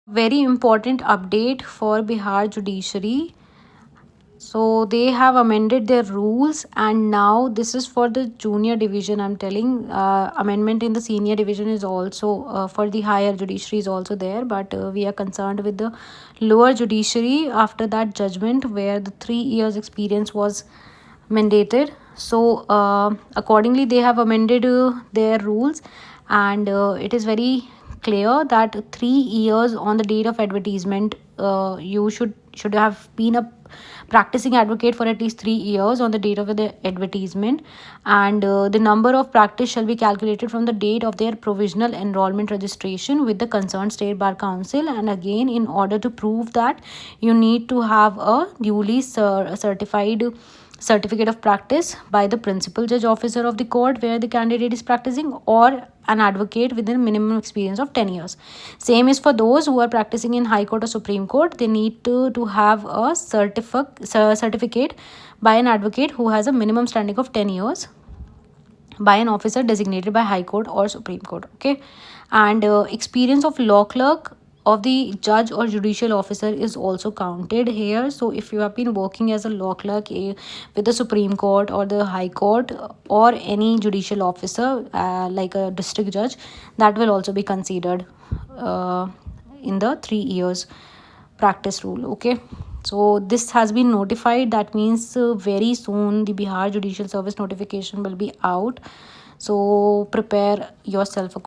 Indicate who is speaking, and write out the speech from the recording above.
Speaker 1: Very important update for Bihar judiciary. So they have amended their rules, and now this is for the junior division. I'm telling, amendment in the senior division is also for the higher judiciary is also there, but we are concerned with the lower judiciary after that judgment where the 3 years experience was mandated. So accordingly, they have amended their rules, and it is very clear that 3 years on the date of advertisement, you should have been a practicing advocate for at least 3 years on the date of the advertisement, and the number of practice shall be calculated from the date of their provisional enrollment registration with the concerned state bar council. And again, in order to prove that, you need to have a duly certified certificate of practice by the principal judge officer of the court where the candidate is practicing, or an advocate with a minimum experience of 10 years. Same is for those who are practicing in high court or supreme court. They need to have a certificate by an advocate who has a minimum standing of 10 years by an officer designated by high court or supreme court. Okay. And experience of law clerk of the judge or judicial officer is also counted here. So if you have been working as a law clerk with the supreme court or the high court or any judicial officer like a district judge, that will also be considered in the 3 years practice rule. Okay. So this has been notified. That means very soon the Bihar Judicial Service notification will be out. So prepare yourself